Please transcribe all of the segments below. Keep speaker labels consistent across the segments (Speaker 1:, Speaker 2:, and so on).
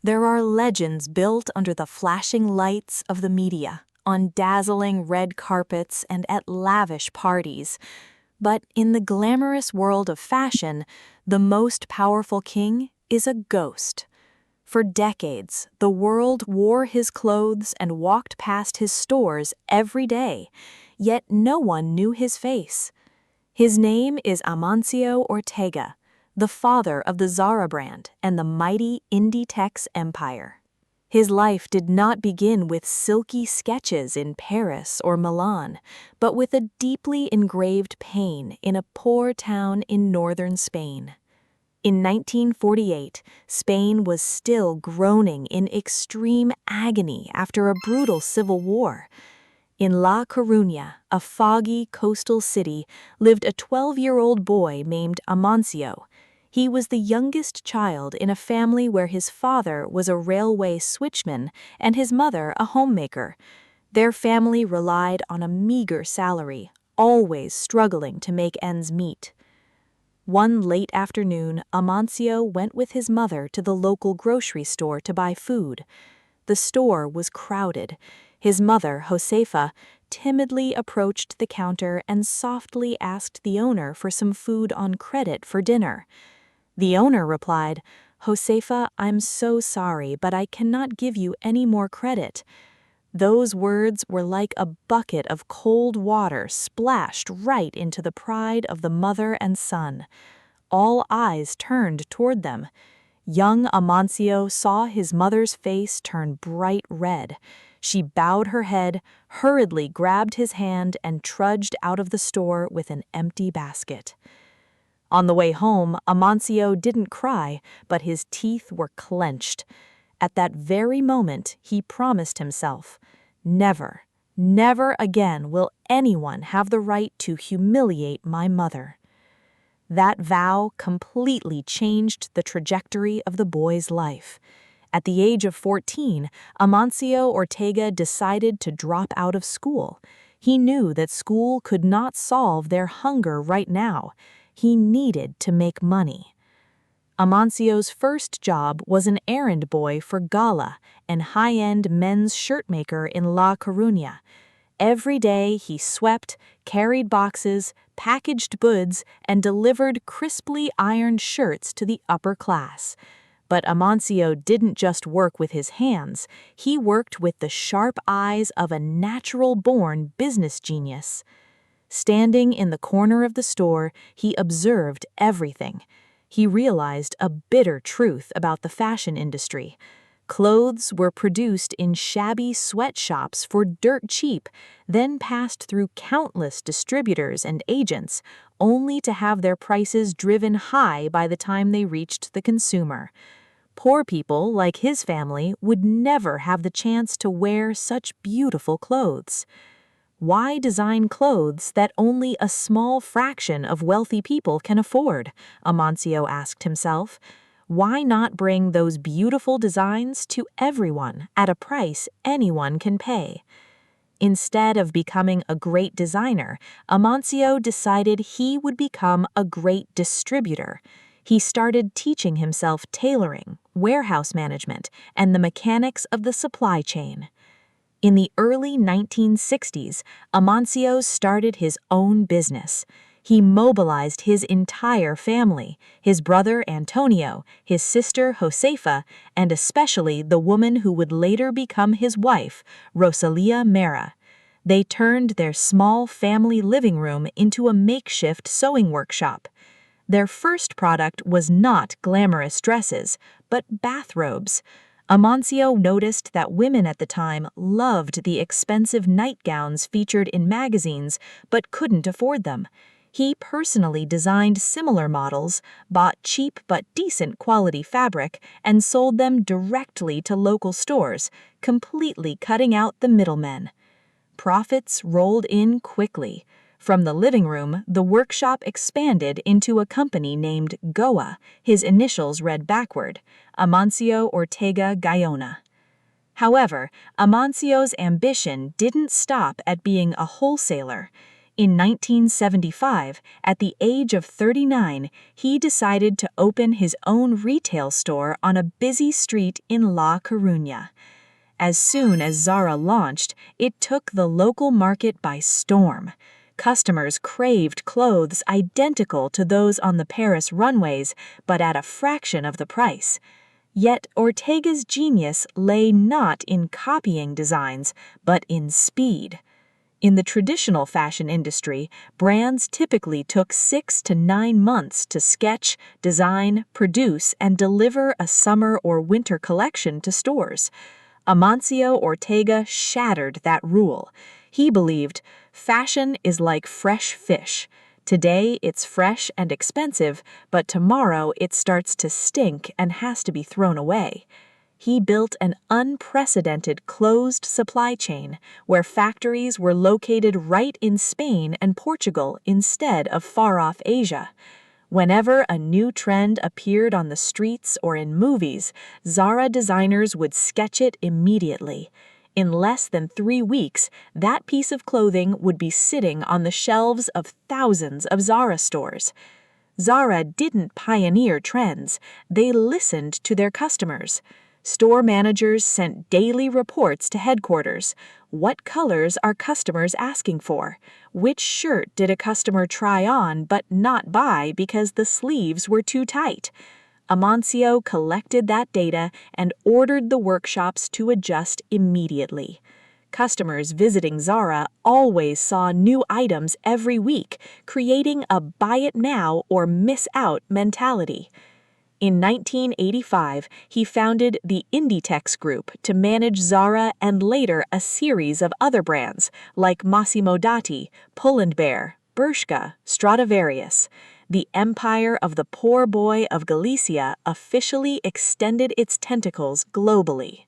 Speaker 1: There are legends built under the flashing lights of the media, on dazzling red carpets and at lavish parties. But in the glamorous world of fashion, the most powerful king is a ghost. For decades, the world wore his clothes and walked past his stores every day, yet no one knew his face. His name is Amancio Ortega, the father of the Zara brand and the mighty Inditex empire. His life did not begin with silky sketches in Paris or Milan, but with a deeply engraved pain in a poor town in northern Spain. In 1948, Spain was still groaning in extreme agony after a brutal civil war. In La Coruña, a foggy coastal city, lived a 12-year-old boy named Amancio. He was the youngest child in a family where his father was a railway switchman and his mother a homemaker. Their family relied on a meager salary, always struggling to make ends meet. One late afternoon, Amancio went with his mother to the local grocery store to buy food. The store was crowded. His mother, Josefa, timidly approached the counter and softly asked the owner for some food on credit for dinner. The owner replied, "Josefa, I'm so sorry, but I cannot give you any more credit." Those words were like a bucket of cold water splashed right into the pride of the mother and son. All eyes turned toward them. Young Amancio saw his mother's face turn bright red. She bowed her head, hurriedly grabbed his hand, and trudged out of the store with an empty basket. On the way home, Amancio didn't cry, but his teeth were clenched. At that very moment, he promised himself, "Never, never again will anyone have the right to humiliate my mother." That vow completely changed the trajectory of the boy's life. At the age of 14, Amancio Ortega decided to drop out of school. He knew that school could not solve their hunger right now. He needed to make money. Amancio's first job was an errand boy for Gala, an high-end men's shirt maker in La Coruña. Every day he swept, carried boxes, packaged goods, and delivered crisply ironed shirts to the upper class. But Amancio didn't just work with his hands, he worked with the sharp eyes of a natural-born business genius. Standing in the corner of the store, he observed everything. He realized a bitter truth about the fashion industry. Clothes were produced in shabby sweatshops for dirt cheap, then passed through countless distributors and agents, only to have their prices driven high by the time they reached the consumer. Poor people, like his family, would never have the chance to wear such beautiful clothes. Why design clothes that only a small fraction of wealthy people can afford? Amancio asked himself. Why not bring those beautiful designs to everyone at a price anyone can pay? Instead of becoming a great designer, Amancio decided he would become a great distributor. He started teaching himself tailoring, warehouse management, and the mechanics of the supply chain. In the early 1960s, Amancio started his own business. He mobilized his entire family, his brother Antonio, his sister Josefa, and especially the woman who would later become his wife, Rosalia Mera. They turned their small family living room into a makeshift sewing workshop. Their first product was not glamorous dresses, but bathrobes. Amancio noticed that women at the time loved the expensive nightgowns featured in magazines but couldn't afford them. He personally designed similar models, bought cheap but decent quality fabric, and sold them directly to local stores, completely cutting out the middlemen. Profits rolled in quickly. From the living room, the workshop expanded into a company named GOA, his initials read backward, Amancio Ortega Gayona. However, Amancio's ambition didn't stop at being a wholesaler. In 1975, at the age of 39, he decided to open his own retail store on a busy street in La Coruña. As soon as Zara launched, it took the local market by storm. Customers craved clothes identical to those on the Paris runways, but at a fraction of the price. Yet Ortega's genius lay not in copying designs, but in speed. In the traditional fashion industry, brands typically took 6 to 9 months to sketch, design, produce, and deliver a summer or winter collection to stores. Amancio Ortega shattered that rule. He believed, fashion is like fresh fish. Today it's fresh and expensive, but tomorrow it starts to stink and has to be thrown away. He built an unprecedented closed supply chain where factories were located right in Spain and Portugal instead of far-off Asia. Whenever a new trend appeared on the streets or in movies, Zara designers would sketch it immediately. In less than 3 weeks, that piece of clothing would be sitting on the shelves of thousands of Zara stores. Zara didn't pioneer trends, they listened to their customers. Store managers sent daily reports to headquarters. What colors are customers asking for? Which shirt did a customer try on but not buy because the sleeves were too tight? Amancio collected that data and ordered the workshops to adjust immediately. Customers visiting Zara always saw new items every week, creating a buy it now or miss out mentality. In 1985, he founded the Inditex group to manage Zara and later a series of other brands like Massimo Dutti, Pull&Bear, Bershka, Stradivarius. The empire of the poor boy of Galicia officially extended its tentacles globally.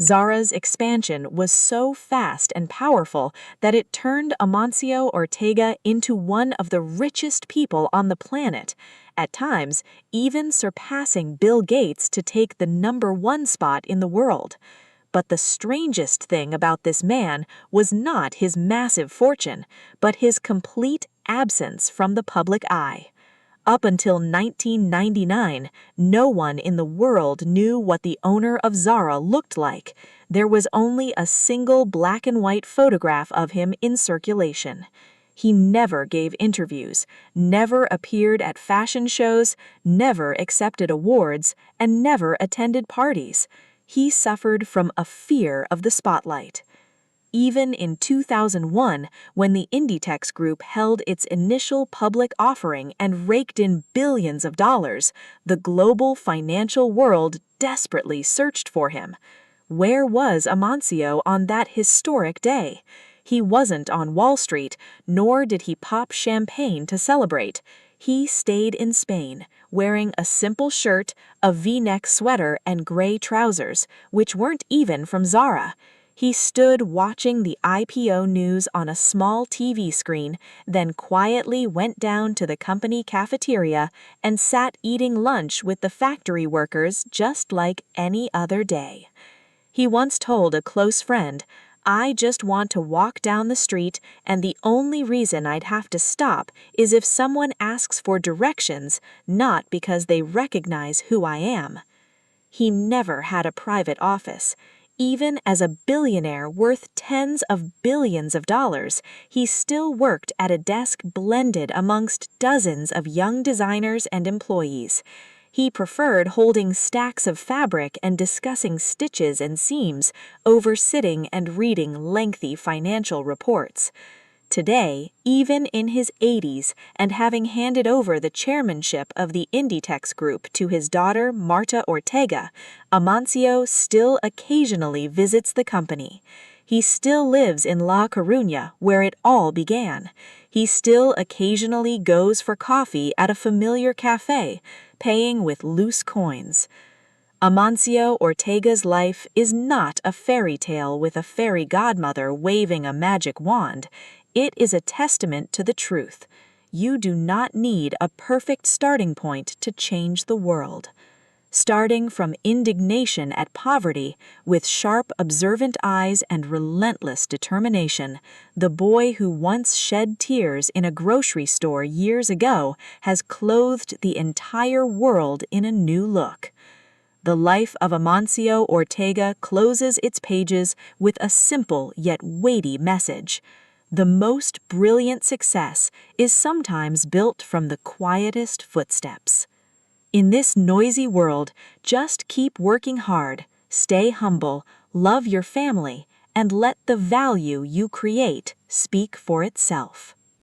Speaker 1: Zara's expansion was so fast and powerful that it turned Amancio Ortega into one of the richest people on the planet, at times even surpassing Bill Gates to take the #1 spot in the world. But the strangest thing about this man was not his massive fortune, but his complete absence from the public eye. Up until 1999, no one in the world knew what the owner of Zara looked like. There was only a single black and white photograph of him in circulation. He never gave interviews, never appeared at fashion shows, never accepted awards, and never attended parties. He suffered from a fear of the spotlight. Even in 2001, when the Inditex group held its initial public offering and raked in billions of dollars, the global financial world desperately searched for him. Where was Amancio on that historic day? He wasn't on Wall Street, nor did he pop champagne to celebrate. He stayed in Spain, wearing a simple shirt, a V-neck sweater, and gray trousers, which weren't even from Zara. He stood watching the IPO news on a small TV screen, then quietly went down to the company cafeteria and sat eating lunch with the factory workers just like any other day. He once told a close friend, "I just want to walk down the street, and the only reason I'd have to stop is if someone asks for directions, not because they recognize who I am." He never had a private office. Even as a billionaire worth tens of billions of dollars, he still worked at a desk blended amongst dozens of young designers and employees. He preferred holding stacks of fabric and discussing stitches and seams over sitting and reading lengthy financial reports. Today, even in his 80s and having handed over the chairmanship of the Inditex group to his daughter Marta Ortega, Amancio still occasionally visits the company. He still lives in La Coruña, where it all began. He still occasionally goes for coffee at a familiar cafe, paying with loose coins. Amancio Ortega's life is not a fairy tale with a fairy godmother waving a magic wand. It is a testament to the truth. You do not need a perfect starting point to change the world. Starting from indignation at poverty, with sharp, observant eyes and relentless determination, the boy who once shed tears in a grocery store years ago has clothed the entire world in a new look. The life of Amancio Ortega closes its pages with a simple yet weighty message. The most brilliant success is sometimes built from the quietest footsteps. In this noisy world, just keep working hard, stay humble, love your family, and let the value you create speak for itself.